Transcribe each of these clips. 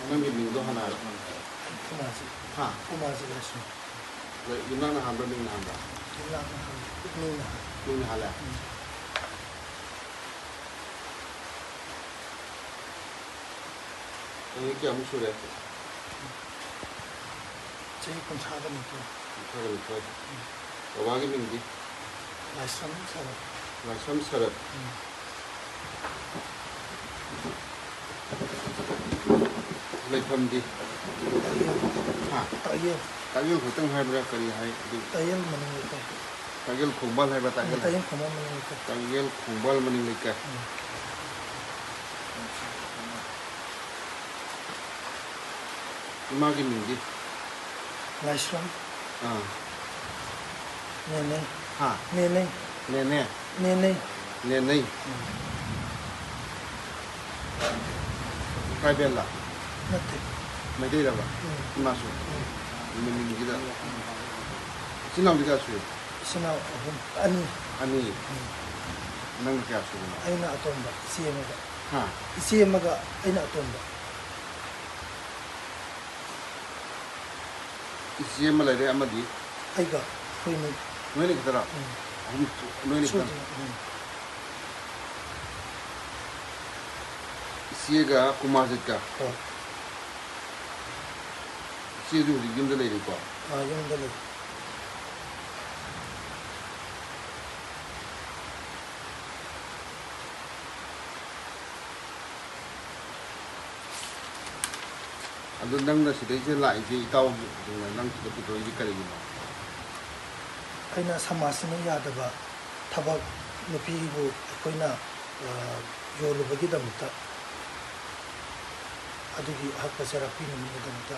ꯅꯪꯒꯤ ꯃꯤꯡꯗꯣ ꯍꯥꯟꯅ ꯀꯨꯃꯥꯁꯤ ꯍꯥ ꯀꯨꯃꯥꯁꯤ ꯂꯛꯁꯃꯤ ꯌꯨꯝꯅꯥꯛꯅ ꯍꯥꯟꯕ꯭ꯔꯥ ꯃꯤꯡꯅ ꯍꯥꯟꯕ꯭ꯔꯥ ꯃꯤꯡꯅ ꯍꯥꯜꯂꯦ ꯆꯍꯤ ꯀꯌꯥꯃꯨꯛ ꯁꯨꯔꯦ ꯆꯍꯤ 32 ꯕꯕꯥꯒꯤ ꯃꯤꯡꯗꯤ ꯂꯥꯏꯁ꯭ꯔꯝ ꯁꯔꯠ ꯂꯥꯏꯁ꯭ꯔꯝ ꯁꯔꯠ ꯂꯩꯐꯝꯗꯤ ꯍꯥ ꯇꯥꯌꯦꯜ ꯈꯛꯇꯪ ꯍꯥꯏꯕ꯭ꯔꯥ ꯀꯔꯤ ꯍꯥꯏ ꯑꯗꯨ ꯇꯥꯌꯦꯜ ꯃꯅꯤꯡ ꯂꯩꯀꯥꯏ ꯇꯥꯌꯦꯜ ꯈꯣꯡꯕꯥꯜ ꯍꯥꯏꯕ꯭ꯔꯥ ꯇꯥꯌꯦꯜ ꯈꯣꯡꯕꯥꯜ ꯃꯅꯤꯡ ꯂꯩꯀꯥꯏ ꯇꯥꯌꯦꯜ ꯈꯣꯡꯕꯥꯜ ꯃꯅꯤꯡ ꯂꯩꯀꯥꯏ 이마기 민기 라이스람 네네 하 네네 네네 네네 네네 트라이벨라 나트 메데이라바 이마수 민기다 신나우디가 수요 신나우 아니 아니 nang kaya suuna aina atomba isiemaga ha isiemaga aina atomba isiema lare amadi aiga hoini noini kitara noini kitara isiega kumarjitka isiegu yumda lere ko yumda lere अदु नंगना सिदैसे लाइजे इताव नंग सिदपुतोई करिगिनो अइना समाजने यादबा थबक नुपीबु अखोइना योलुबगी दमता अदुगी हक्का राखी नमुदमता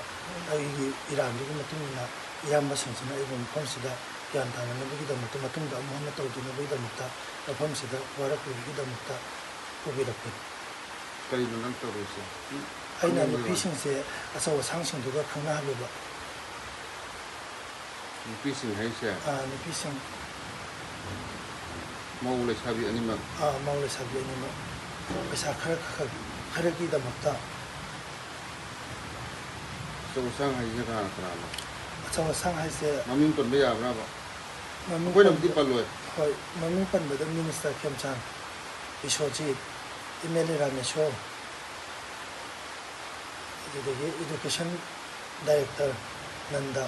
अइगी इरानदुगी मतुंगना इयाम्बा संसना एबो मफमसिदा ज्ञान ताननबगी दमता मतुंगदा अमहना तौदिनबगी दमता मफमसिदा वारकुगी दमता उबिरक्पे करिनो नंग तौरुसे अइना नुपीसिंसे अचौ असांगसिंदुगा खंनाहलुबा नुपीसिंग हाइसे नुपीसिंग मौ लेसाबी अनिमक मौ लेसाबी अनिमक पैसा खरकी दमता अचौ असांग हाइसे कना कना अचौ असांग हाइसे ममिंग पनबे याब्राबा ममिंग कोइनबदी पलोय होय ममिंग पनबदा minister Khemchand Biswajit MLA Rameshwar education director Nanda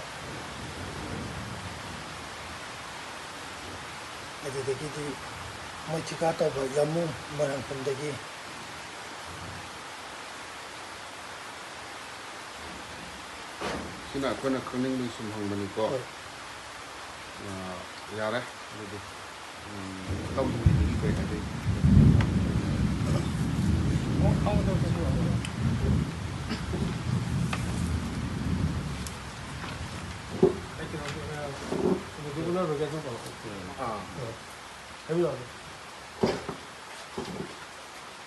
अदुदगी मोइथिका तब यामू मरंगपमदगी सिना कोना खनिंग नि सुम हंगमनि को यारे अदुदि तौदुगी कोइ हादे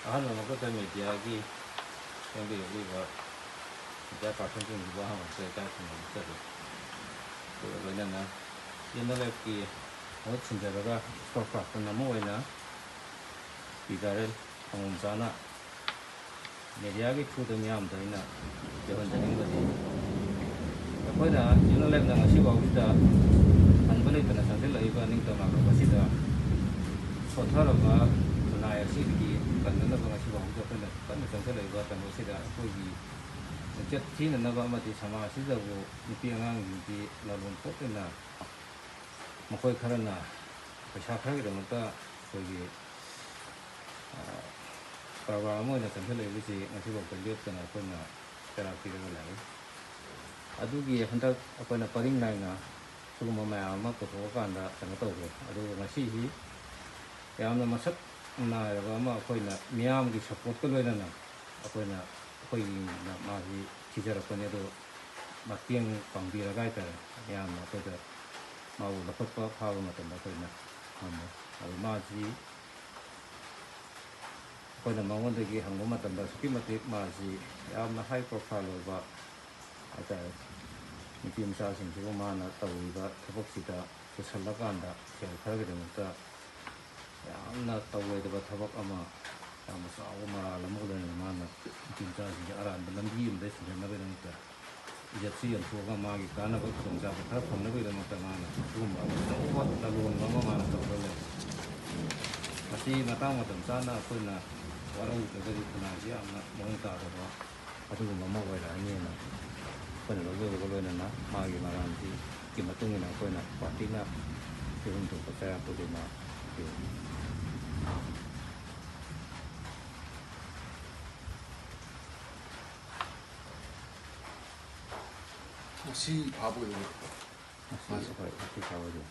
ahal nama ko tami dia lagi yang dia lihat dia pasang tu juga hamil saya tak semua betul. Kalau na yang lagi awak cinta raga sekolah pun nama wena bicara orang sana media lagi tu tu miam tu ina jangan jadi beri. Apa na yang lagi na ngasih bawa kita anbalik tu na sambil lagi paning tu nak apa sih dah sothar apa naya sih di kandan apa ngasih bawa kita pun kan sambil lagi buat apa sih dah aku di jet sih na apa mati sama sih dah वो निपी अंगांग di laluan pot na makoi karena पैसा खरगे दमता कोई परवामो ना संथे लेबिसि ngasi bok penjut kana koina terapi ro lai adugi hantak akoina paring nai na suguma ma ma ko kanda kana tawge adu ngasi hi yamna masak na ra ma koina miam gi support ko loina na akoina koi na ma hi chijara konya do matiang pangbira gai ta yamna ko da mau dapat pa phaw ma ta koina amma adu ma ji koina mawandagi hangbo matanda suki mati maji yamna high profile over ata nipi msa singsigo mana tawiba thabaksida pusalakanda sel kharagidamta yamna tawedaba thabak ama ꯌꯥꯝꯅ ꯆꯥꯎꯕ ꯃꯔꯥꯜ ꯑꯃꯒ ꯂꯣꯏꯅꯅ ꯃꯥꯅ ꯅꯨꯄꯤ ꯃꯆꯥꯁꯤꯡꯁꯦ ꯑꯔꯥꯟꯕ ꯂꯝꯕꯤ ꯑꯃꯗ ꯁꯤꯖꯤꯟꯅꯕꯒꯤꯗꯃꯛꯇ ꯏꯖꯠꯁꯤ ꯌꯟꯊꯣꯛꯑꯒ ꯃꯥꯒꯤ ꯀꯥꯟꯅꯕ ꯈꯨꯗꯣꯡꯆꯥꯕ ꯈꯔ ꯐꯪꯅꯕꯒꯤꯗꯃꯛꯇ ꯃꯥꯅ ꯑꯗꯨꯒꯨꯝꯕ ꯑꯆꯧꯕ ꯂꯂꯣꯟꯕ ꯑꯃ ꯃꯥꯅ ꯇꯧꯔꯒ ꯂꯩ ꯃꯁꯤ ꯃꯇꯥꯡ ꯃꯇꯝ ꯆꯥꯅ ꯑꯩꯈꯣꯏꯅ ꯋꯥꯔꯧꯗ꯭ꯔꯒꯗꯤ ꯈꯨꯟꯅꯥꯏꯁꯤ ꯌꯥꯝꯅ ꯃꯑꯣꯡ ꯇꯥꯗꯕ ꯑꯗꯨꯒꯨꯝꯕ ꯑꯃ ꯑꯣꯏꯔꯛꯑꯅꯤꯅ ꯑꯩꯈꯣꯏꯅ ꯂꯧꯖꯕꯒ ꯂꯣꯏꯅꯅ ꯃꯥꯒꯤ ꯃꯔꯥꯟꯁꯤꯒꯤ ꯃꯇꯨꯡ ꯏꯟꯅ ꯑꯩꯈꯣꯏꯅ ꯄꯥꯔꯇꯤꯅ ꯄꯤꯐꯝ ꯊꯣꯛꯄ ꯆꯩꯔꯥꯛꯄꯨꯗꯤ ꯃꯥ ꯄꯤꯒꯅꯤ ꯉꯁꯤ ꯐꯥꯕ ꯑꯣꯏꯗꯣꯏꯅꯤ ꯃꯁꯤ ꯑꯩꯈꯣꯏ ꯉꯁꯤ ꯐꯥꯎꯕꯗꯤ